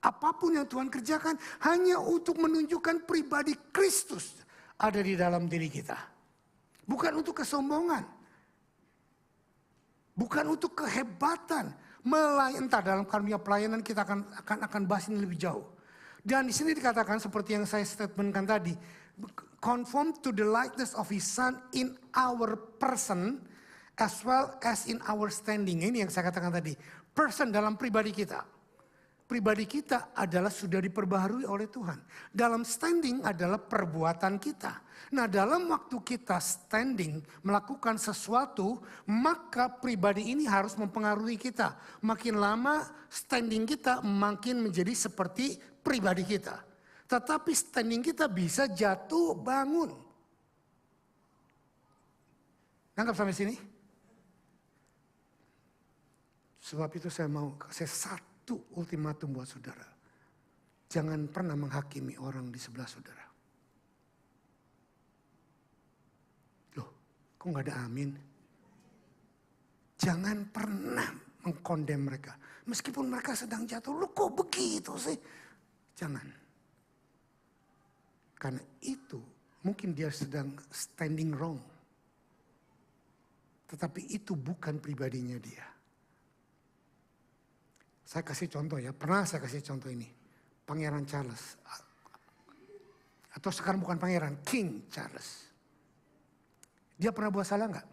apapun yang Tuhan kerjakan hanya untuk menunjukkan pribadi Kristus ada di dalam diri kita. Bukan untuk kesombongan. Bukan untuk kehebatan. Entah dalam karunia pelayanan kita akan bahas ini lebih jauh. Dan di sini dikatakan seperti yang saya statementkan tadi. Conform to the likeness of His Son in our person as well as in our standing. Ini yang saya katakan tadi. Person dalam pribadi kita. Pribadi kita adalah sudah diperbaharui oleh Tuhan. Dalam standing adalah perbuatan kita. Nah, dalam waktu kita standing melakukan sesuatu, maka pribadi ini harus mempengaruhi kita. Makin lama standing kita makin menjadi seperti pribadi kita. Tetapi standing kita bisa jatuh bangun. Nangkap sampai sini? Sebab itu saya mau kasih satu ultimatum buat saudara. Jangan pernah menghakimi orang di sebelah saudara. Loh, kok gak ada amin? Jangan pernah mengkondem mereka. Meskipun mereka sedang jatuh, lu kok begitu sih? Jangan. Karena itu mungkin dia sedang standing wrong. Tetapi itu bukan pribadinya dia. Saya kasih contoh ya, pernah saya kasih contoh ini. Pangeran Charles. Atau sekarang bukan pangeran, King Charles. Dia pernah buat salah enggak?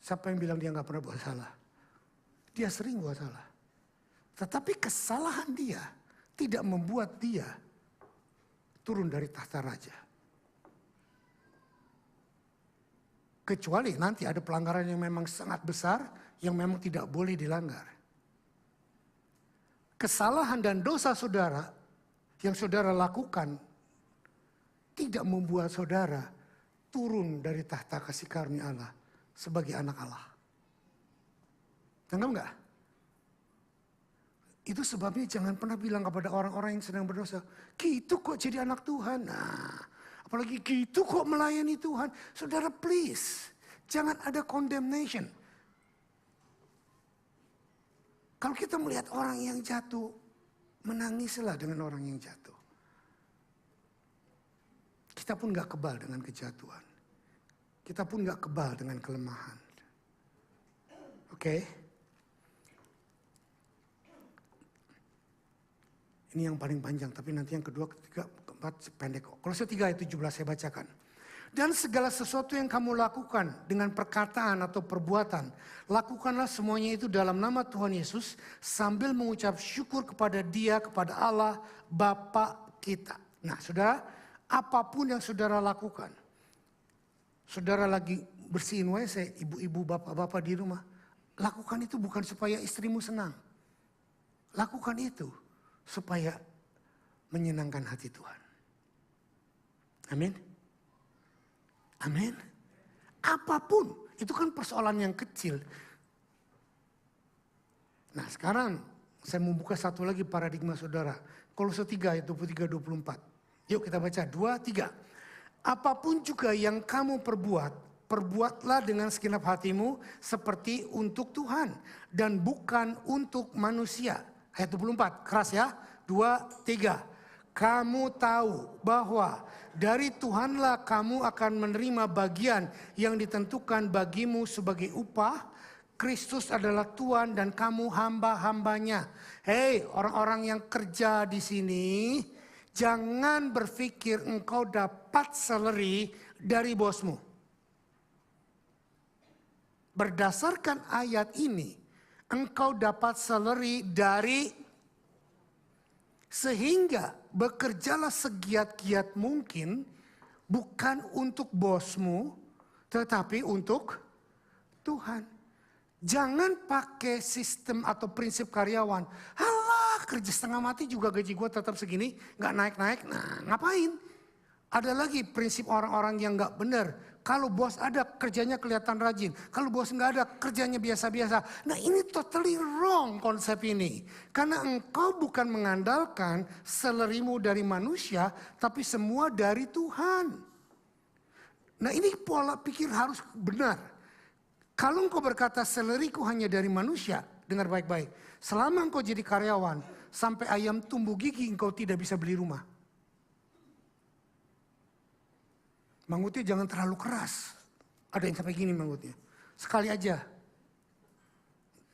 Siapa yang bilang dia enggak pernah buat salah? Dia sering buat salah. Tetapi kesalahan dia tidak membuat dia turun dari tahta raja. Kecuali nanti ada pelanggaran yang memang sangat besar, yang memang tidak boleh dilanggar. Kesalahan dan dosa saudara yang saudara lakukan tidak membuat saudara turun dari tahta kasih karunia Allah sebagai anak Allah. Tangkap enggak? Itu sebabnya jangan pernah bilang kepada orang-orang yang sedang berdosa, gitu kok jadi anak Tuhan. Nah, apalagi gitu kok melayani Tuhan. Saudara please, jangan ada condemnation. Kalau kita melihat orang yang jatuh, menangislah dengan orang yang jatuh. Kita pun gak kebal dengan kejatuhan. Kita pun gak kebal dengan kelemahan. Oke? Ini yang paling panjang, tapi nanti yang kedua, ketiga, keempat pendek. Kolose 3 ayat 17 saya bacakan. Dan segala sesuatu yang kamu lakukan dengan perkataan atau perbuatan, lakukanlah semuanya itu dalam nama Tuhan Yesus sambil mengucap syukur kepada Dia, kepada Allah, Bapa kita. Nah, saudara, apapun yang saudara lakukan, saudara lagi bersihin WC, ibu-ibu, bapak-bapak di rumah, lakukan itu bukan supaya istrimu senang. Lakukan itu supaya menyenangkan hati Tuhan. Amin. Amin. Apapun, itu kan persoalan yang kecil. Nah sekarang saya membuka satu lagi paradigma saudara. Kolose 3 ayat 23-24. Yuk kita baca 2, 3. Apapun juga yang kamu perbuat, perbuatlah dengan segenap hatimu seperti untuk Tuhan. Dan bukan untuk manusia. Ayat 24, keras ya. 2, 3. Kamu tahu bahwa dari Tuhanlah kamu akan menerima bagian yang ditentukan bagimu sebagai upah. Kristus adalah Tuhan dan kamu hamba-hambanya. Hei, orang-orang yang kerja di sini, jangan berpikir engkau dapat salary dari bosmu. Berdasarkan ayat ini, engkau dapat salary dari, sehingga bekerjalah segiat-giat mungkin, bukan untuk bosmu, tetapi untuk Tuhan. Jangan pakai sistem atau prinsip karyawan. Halah, kerja setengah mati juga gaji gue tetap segini, gak naik-naik. Nah, ngapain? Ada lagi prinsip orang-orang yang gak benar. Kalau bos ada, kerjanya kelihatan rajin. Kalau bos nggak ada, kerjanya biasa-biasa. Nah, ini totally wrong konsep ini. Karena engkau bukan mengandalkan salarymu dari manusia, tapi semua dari Tuhan. Nah, ini pola pikir harus benar. Kalau engkau berkata salaryku hanya dari manusia, dengar baik-baik. Selama engkau jadi karyawan, sampai ayam tumbuh gigi engkau tidak bisa beli rumah. Manggutnya jangan terlalu keras. Ada yang sampai gini manggutnya. Sekali aja.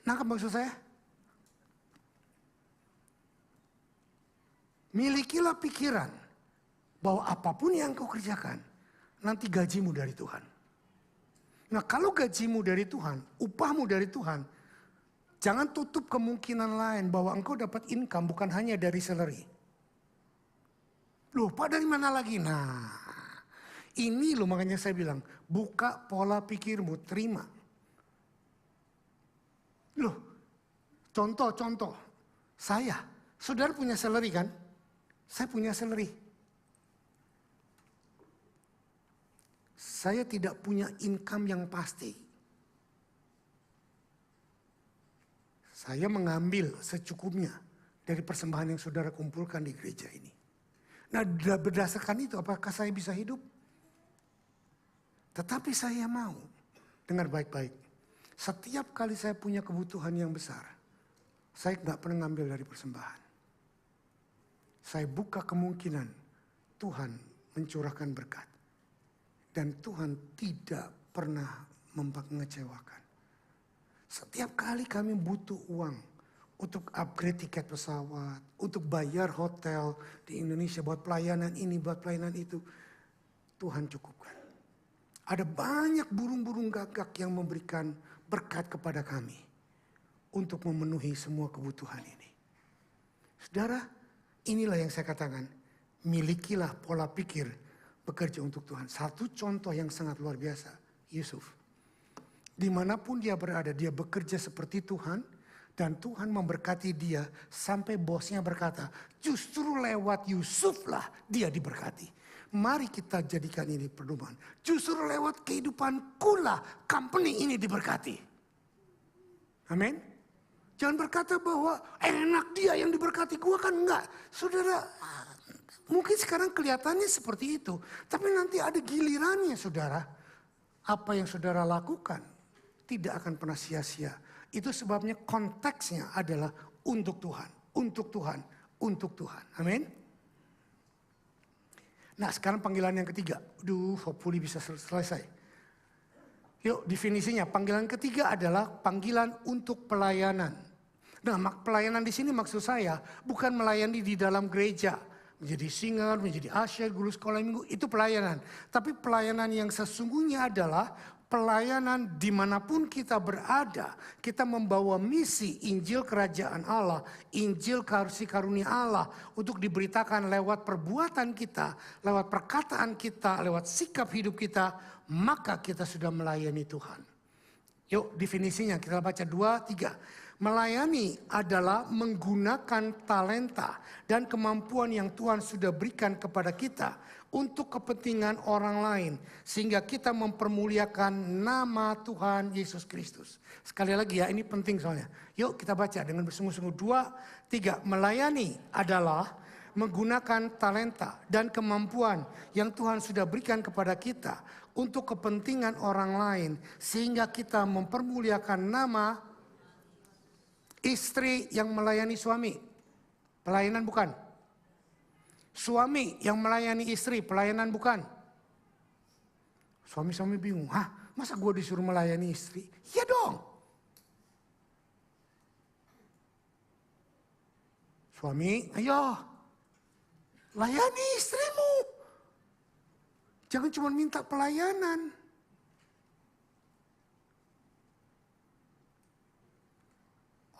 Nangkap maksud saya? Milikilah pikiran bahwa apapun yang kau kerjakan, nanti gajimu dari Tuhan. Nah, kalau gajimu dari Tuhan, upahmu dari Tuhan, jangan tutup kemungkinan lain bahwa engkau dapat income bukan hanya dari salary. Loh, Pak, dari mana lagi? Nah, ini loh makanya saya bilang, buka pola pikirmu, terima. Loh, contoh, saudara punya salary kan? Saya punya salary. Saya tidak punya income yang pasti. Saya mengambil secukupnya dari persembahan yang saudara kumpulkan di gereja ini. Nah, berdasarkan itu apakah saya bisa hidup? Tetapi saya mau, dengar baik-baik, setiap kali saya punya kebutuhan yang besar, saya nggak pernah ngambil dari persembahan. Saya buka kemungkinan Tuhan mencurahkan berkat. Dan Tuhan tidak pernah mengecewakan. Setiap kali kami butuh uang untuk upgrade tiket pesawat, untuk bayar hotel di Indonesia, buat pelayanan ini, buat pelayanan itu, Tuhan cukupkan. Ada banyak burung-burung gagak yang memberikan berkat kepada kami untuk memenuhi semua kebutuhan ini. Saudara, inilah yang saya katakan, milikilah pola pikir bekerja untuk Tuhan. Satu contoh yang sangat luar biasa, Yusuf. Dimanapun dia berada, dia bekerja seperti Tuhan dan Tuhan memberkati dia sampai bosnya berkata, justru lewat Yusuflah dia diberkati. Mari kita jadikan ini pedoman. Justru lewat kehidupanku lah company ini diberkati. Amin. Jangan berkata bahwa enak dia yang diberkati, gua kan enggak. Saudara, mungkin sekarang kelihatannya seperti itu. Tapi nanti ada gilirannya saudara. Apa yang saudara lakukan tidak akan pernah sia-sia. Itu sebabnya konteksnya adalah untuk Tuhan. Untuk Tuhan. Untuk Tuhan. Amin. Nah, sekarang panggilan yang ketiga. Hopefully bisa selesai. Yuk, definisinya. Panggilan ketiga adalah panggilan untuk pelayanan. Nah, pelayanan di sini maksud saya bukan melayani di dalam gereja. Menjadi singer, menjadi usher, guru sekolah minggu, itu pelayanan. Tapi pelayanan yang sesungguhnya adalah pelayanan dimanapun kita berada, kita membawa misi Injil Kerajaan Allah, Injil kasih karunia Allah untuk diberitakan lewat perbuatan kita, lewat perkataan kita, lewat sikap hidup kita, maka kita sudah melayani Tuhan. Yuk definisinya kita baca 2, 3. Melayani adalah menggunakan talenta dan kemampuan yang Tuhan sudah berikan kepada kita untuk kepentingan orang lain. Sehingga kita mempermuliakan nama Tuhan Yesus Kristus. Sekali lagi ya, ini penting soalnya. Yuk kita baca dengan bersungguh-sungguh. 2, 3. Melayani adalah menggunakan talenta dan kemampuan yang Tuhan sudah berikan kepada kita untuk kepentingan orang lain. Sehingga kita mempermuliakan nama. Istri yang melayani suami, pelayanan bukan. Suami yang melayani istri, pelayanan bukan. Suami-suami bingung, masa gue disuruh melayani istri? Iya dong. Suami, ayo layani istrimu. Jangan cuma minta pelayanan.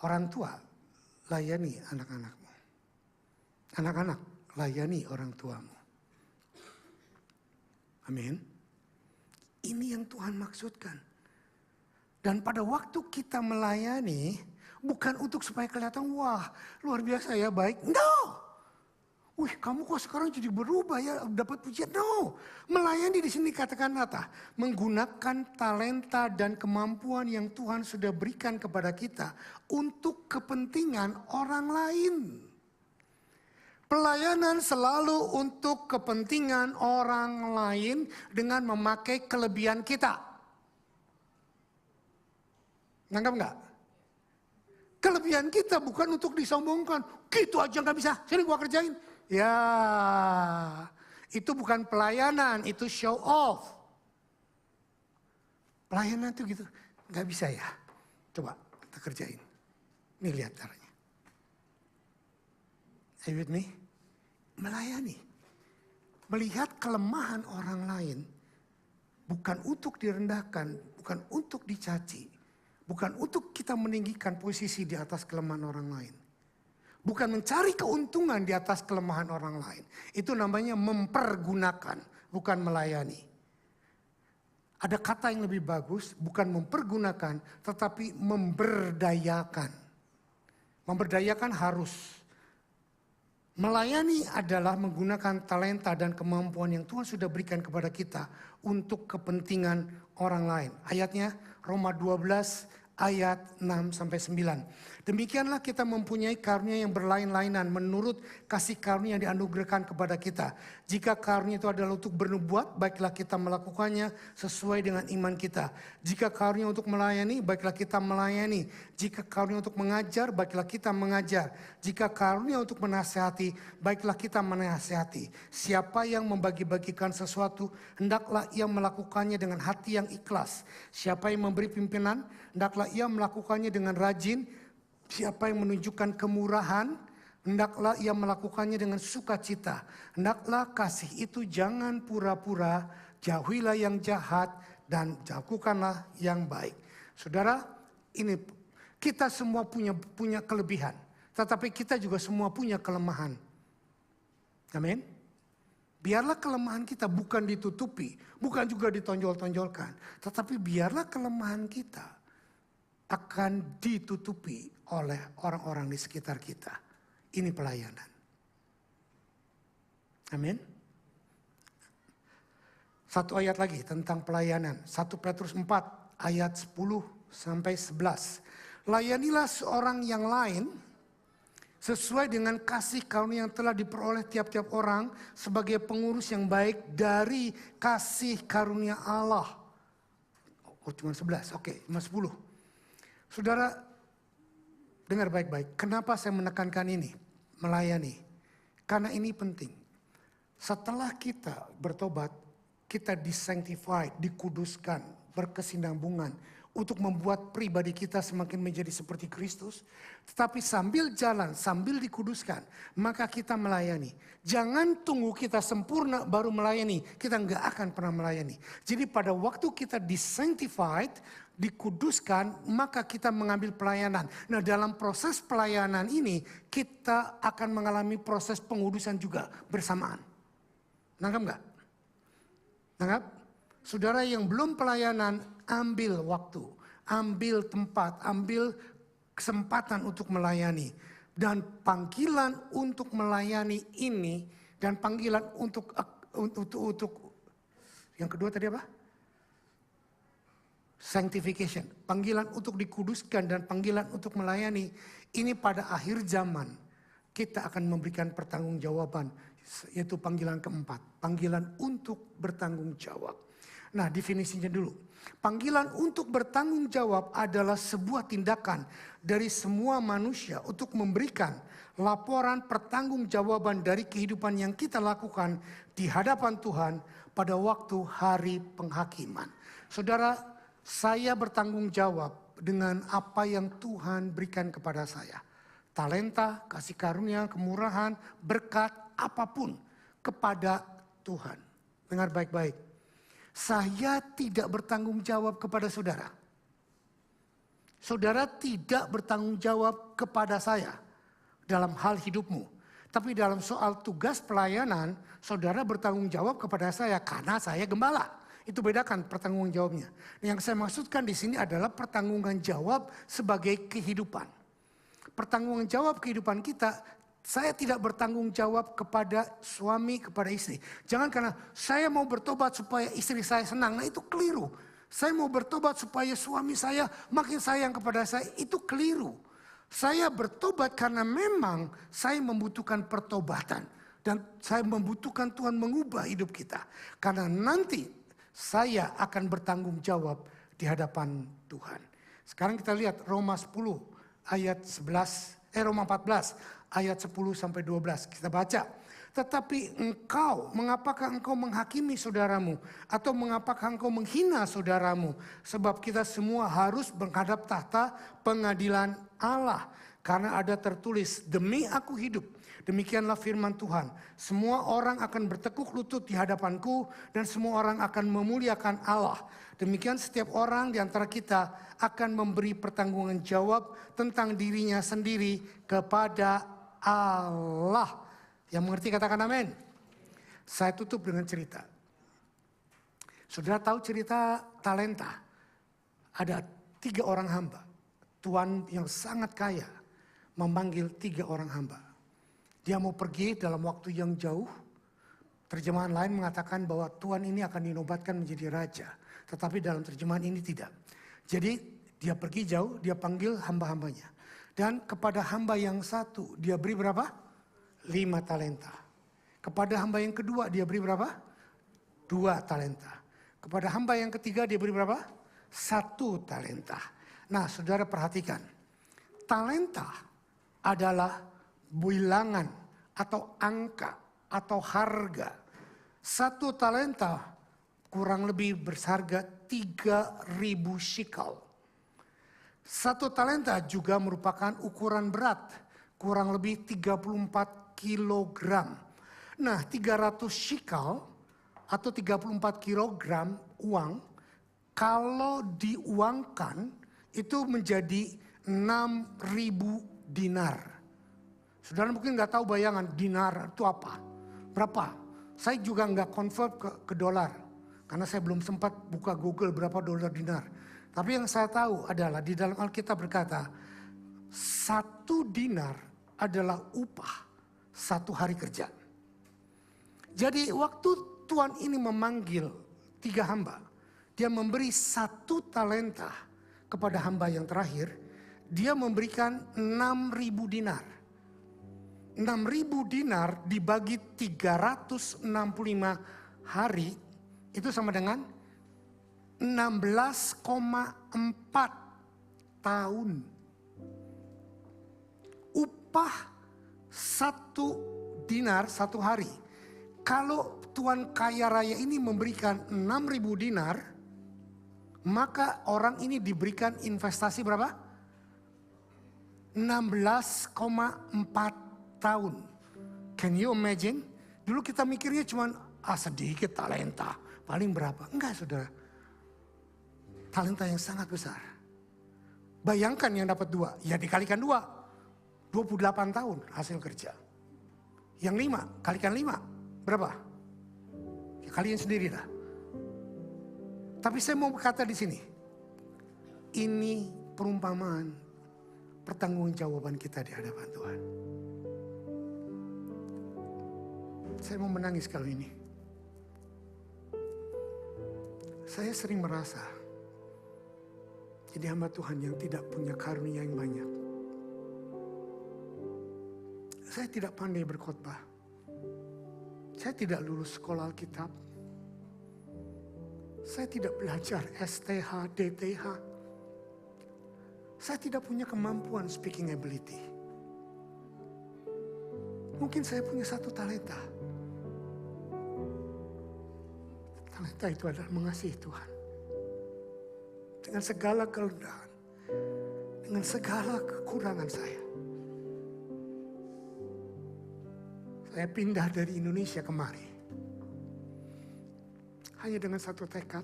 Orang tua, layani anak-anakmu. Anak-anak, layani orang tuamu. Amin. Ini yang Tuhan maksudkan. Dan pada waktu kita melayani, bukan untuk supaya kelihatan, wah luar biasa ya baik. No. Wih, kamu kok sekarang jadi berubah ya, dapat pujian. No, melayani di sini katakan apa? Menggunakan talenta dan kemampuan yang Tuhan sudah berikan kepada kita untuk kepentingan orang lain. Pelayanan selalu untuk kepentingan orang lain dengan memakai kelebihan kita. Nangkap nggak? Kelebihan kita bukan untuk disombongkan. Gitu aja nggak bisa, sini gua kerjain. Ya, itu bukan pelayanan, itu show off. Pelayanan itu gitu, nggak bisa ya. Coba kita kerjain. Nih lihat caranya. Are you with me? Melayani. Melihat kelemahan orang lain, bukan untuk direndahkan, bukan untuk dicaci. Bukan untuk kita meninggikan posisi di atas kelemahan orang lain. Bukan mencari keuntungan di atas kelemahan orang lain. Itu namanya mempergunakan, bukan melayani. Ada kata yang lebih bagus, bukan mempergunakan, tetapi memberdayakan. Memberdayakan harus. Melayani adalah menggunakan talenta dan kemampuan yang Tuhan sudah berikan kepada kita untuk kepentingan orang lain. Ayatnya Roma 12 ayat 6-9. Demikianlah kita mempunyai karunia yang berlain-lainan menurut kasih karunia yang dianugerahkan kepada kita. Jika karunia itu adalah untuk bernubuat, baiklah kita melakukannya sesuai dengan iman kita. Jika karunia untuk melayani, baiklah kita melayani. Jika karunia untuk mengajar, baiklah kita mengajar. Jika karunia untuk menasihati, baiklah kita menasihati. Siapa yang membagi-bagikan sesuatu, hendaklah ia melakukannya dengan hati yang ikhlas. Siapa yang memberi pimpinan, hendaklah ia melakukannya dengan rajin. Siapa yang menunjukkan kemurahan, hendaklah ia melakukannya dengan sukacita. Hendaklah kasih itu jangan pura-pura, jauhilah yang jahat dan lakukanlah yang baik. Saudara, ini kita semua punya kelebihan, tetapi kita juga semua punya kelemahan. Amin. Biarlah kelemahan kita bukan ditutupi, bukan juga ditonjol-tonjolkan, tetapi biarlah kelemahan kita akan ditutupi oleh orang-orang di sekitar kita. Ini pelayanan. Amin. Satu ayat lagi tentang pelayanan. 1 Petrus 4 ayat 10-11. Layanilah seorang yang lain sesuai dengan kasih karunia yang telah diperoleh tiap-tiap orang sebagai pengurus yang baik dari kasih karunia Allah. Oh cuma 11, oke, cuma 10. Saudara, dengar baik-baik. Kenapa saya menekankan ini? Melayani. Karena ini penting. Setelah kita bertobat, kita disanctified, dikuduskan, berkesinambungan untuk membuat pribadi kita semakin menjadi seperti Kristus. Tetapi sambil jalan, sambil dikuduskan, maka kita melayani. Jangan tunggu kita sempurna baru melayani. Kita nggak akan pernah melayani. Jadi pada waktu kita disanctified, dikuduskan, maka kita mengambil pelayanan. Nah dalam proses pelayanan ini, kita akan mengalami proses pengudusan juga bersamaan. Nangkap nggak? Nangkap? Saudara yang belum pelayanan, ambil waktu, ambil tempat, ambil kesempatan untuk melayani. Dan panggilan untuk melayani ini, dan panggilan untuk yang kedua tadi apa? Sanctification, panggilan untuk dikuduskan dan panggilan untuk melayani. Ini pada akhir zaman kita akan memberikan pertanggungjawaban, yaitu panggilan keempat, panggilan untuk bertanggung jawab. Nah, definisinya dulu. Panggilan untuk bertanggung jawab adalah sebuah tindakan dari semua manusia untuk memberikan laporan pertanggungjawaban dari kehidupan yang kita lakukan di hadapan Tuhan pada waktu hari penghakiman. Saudara, saya bertanggung jawab dengan apa yang Tuhan berikan kepada saya. talenta, kasih karunia, kemurahan, berkat, apapun kepada Tuhan. Dengar baik-baik. Saya tidak bertanggung jawab kepada saudara. Saudara tidak bertanggung jawab kepada saya dalam hal hidupmu. Tapi dalam soal tugas pelayanan, saudara bertanggung jawab kepada saya karena saya gembala. Itu bedakan pertanggung jawabnya. Yang saya maksudkan di sini adalah pertanggungan jawab sebagai kehidupan. Pertanggungan jawab kehidupan kita, saya tidak bertanggung jawab kepada suami, kepada istri. Jangan karena saya mau bertobat supaya istri saya senang, nah itu keliru. Saya mau bertobat supaya suami saya makin sayang kepada saya, itu keliru. Saya bertobat karena memang saya membutuhkan pertobatan. Dan saya membutuhkan Tuhan mengubah hidup kita. Karena nanti saya akan bertanggung jawab di hadapan Tuhan. Sekarang kita lihat Roma 10 ayat 11, Roma 14 ayat 10 sampai 12. Kita baca. Tetapi engkau, mengapakah engkau menghakimi saudaramu? Atau mengapakah engkau menghina saudaramu? Sebab kita semua harus menghadap tahta pengadilan Allah. Karena ada tertulis, demi aku hidup. Demikianlah firman Tuhan. Semua orang akan bertekuk lutut di hadapanku. Dan semua orang akan memuliakan Allah. Demikian setiap orang di antara kita akan memberi pertanggungan jawab tentang dirinya sendiri kepada Allah. Yang mengerti katakan amin. Saya tutup dengan cerita. Saudara tahu cerita talenta? Ada 3 orang hamba. Tuan yang sangat kaya memanggil 3 orang hamba. Dia mau pergi dalam waktu yang jauh. Terjemahan lain mengatakan bahwa Tuan ini akan dinobatkan menjadi raja. Tetapi dalam terjemahan ini tidak. Jadi dia pergi jauh, dia panggil hamba-hambanya. Dan kepada hamba yang satu dia beri berapa? 5 talenta. Kepada hamba yang kedua dia beri berapa? 2 talenta. Kepada hamba yang ketiga dia beri berapa? 1 talenta. Nah saudara perhatikan. Talenta adalah bilangan atau angka atau harga. 1 talenta kurang lebih berharga 3.000 shekel. 1 talenta juga merupakan ukuran berat, kurang lebih 34 kilogram. Nah 300 shekel atau 34 kilogram uang, kalau diuangkan itu menjadi 6.000 dinar. Saudara mungkin nggak tahu bayangan dinar itu apa, berapa. Saya juga nggak convert ke dolar, karena saya belum sempat buka Google berapa dolar dinar. Tapi yang saya tahu adalah di dalam Alkitab berkata, 1 dinar adalah upah 1 hari kerja. Jadi waktu Tuan ini memanggil 3 hamba, dia memberi 1 talenta kepada hamba yang terakhir, dia memberikan 6.000 dinar. 6.000 dinar dibagi 365 hari, itu sama dengan 16,4 tahun. Upah 1 dinar 1 hari. Kalau Tuan kaya raya ini memberikan 6.000 dinar, maka orang ini diberikan investasi berapa? 16,4 tahun. Can you imagine? Dulu kita mikirnya cuma sedikit talenta, paling berapa? Enggak saudara. Talenta yang sangat besar. Bayangkan yang dapat 2, ya dikalikan 2. 28 tahun hasil kerja. Yang 5, kalikan 5. Berapa? Ya kalian sendiri lah. Tapi saya mau berkata di sini. Ini perumpamaan pertanggungjawaban kita di hadapan Tuhan. Saya mau menangis kalau ini. Saya sering merasa jadi hamba Tuhan yang tidak punya karunia yang banyak. Saya tidak pandai berkhotbah. Saya tidak lulus sekolah Alkitab. Saya tidak belajar STH, DTH. Saya tidak punya kemampuan speaking ability. Mungkin saya punya 1 talenta. Talenta itu adalah mengasihi Tuhan. Dengan segala kerendahan, dengan segala kekurangan saya. Saya pindah dari Indonesia kemari. Hanya dengan satu tekad,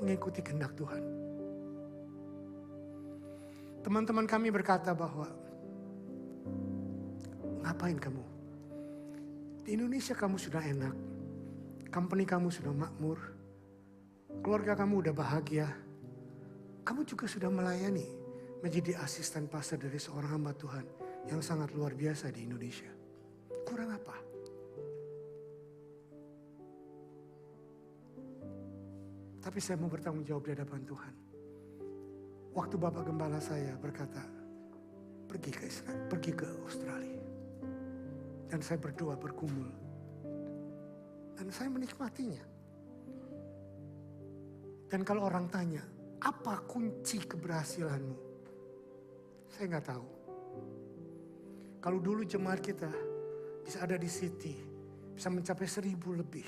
mengikuti kehendak Tuhan. Teman-teman kami berkata bahwa, ngapain kamu? Di Indonesia kamu sudah enak, company kamu sudah makmur, keluarga kamu udah bahagia, kamu juga sudah melayani, menjadi asisten pastor dari seorang hamba Tuhan yang sangat luar biasa di Indonesia. Kurang apa? Tapi saya mau bertanggung jawab di hadapan Tuhan. Waktu Bapak Gembala saya berkata, pergi ke Israel, pergi ke Australia. Dan saya berdoa, bergumul. Dan saya menikmatinya. Dan kalau orang tanya, apa kunci keberhasilanmu? Saya nggak tahu. Kalau dulu jemaat kita bisa ada di City, bisa mencapai 1000 lebih.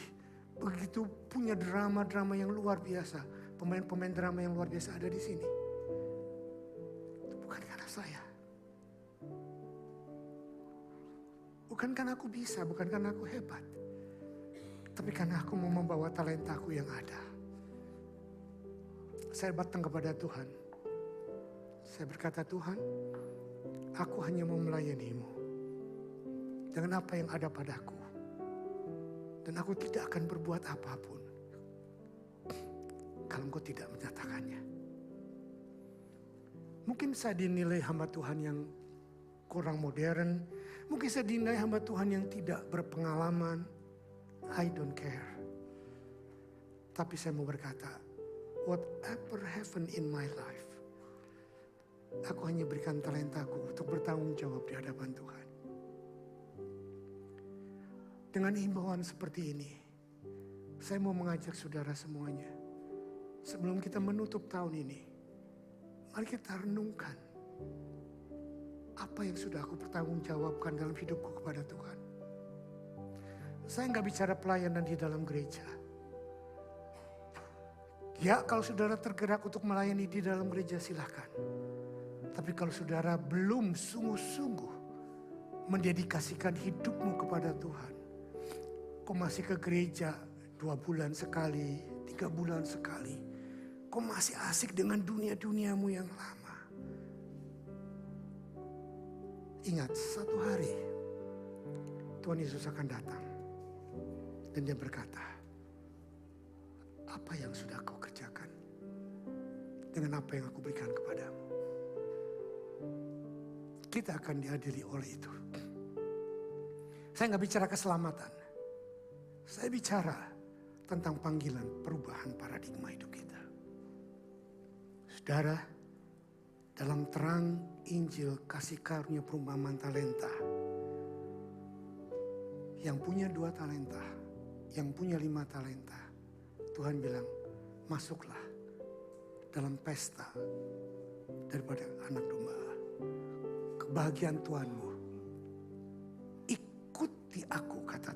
Begitu punya drama-drama yang luar biasa. Pemain-pemain drama yang luar biasa ada di sini. Itu bukan karena saya. Bukan karena aku bisa, bukan karena aku hebat. Tapi karena aku mau membawa talentaku yang ada. Saya datang kepada Tuhan. Saya berkata, Tuhan, aku hanya mau melayanimu. Dengan apa yang ada padaku. Dan aku tidak akan berbuat apapun. Kalau engkau tidak menyatakannya. Mungkin saya dinilai hamba Tuhan yang kurang modern. Mungkin saya dinilai hamba Tuhan yang tidak berpengalaman. I don't care. Tapi saya mau berkata, whatever happen in my life, aku hanya berikan talentaku untuk bertanggung jawab di hadapan Tuhan. Dengan himbauan seperti ini, saya mau mengajak saudara semuanya. Sebelum kita menutup tahun ini, mari kita renungkan apa yang sudah aku pertanggungjawabkan dalam hidupku kepada Tuhan. Saya nggak bicara pelayanan di dalam gereja. Ya, kalau saudara tergerak untuk melayani di dalam gereja, silahkan. Tapi kalau saudara belum sungguh-sungguh mendedikasikan hidupmu kepada Tuhan, kau masih ke gereja 2 bulan sekali, 3 bulan sekali. Kau masih asik dengan dunia-duniamu yang lama. Ingat, satu hari Tuhan Yesus akan datang. Dan dia berkata, apa yang sudah kau kerjakan dengan apa yang aku berikan kepadamu? Kita akan diadili oleh itu. Saya nggak bicara keselamatan. Saya bicara tentang panggilan perubahan paradigma hidup kita. Saudara, dalam terang Injil kasih karunia perumpamaan talenta. Yang punya 2 talenta, yang punya 5 talenta. Tuhan bilang, masuklah dalam pesta daripada anak domba. Kebahagiaan Tuhanmu. Ikuti aku, kata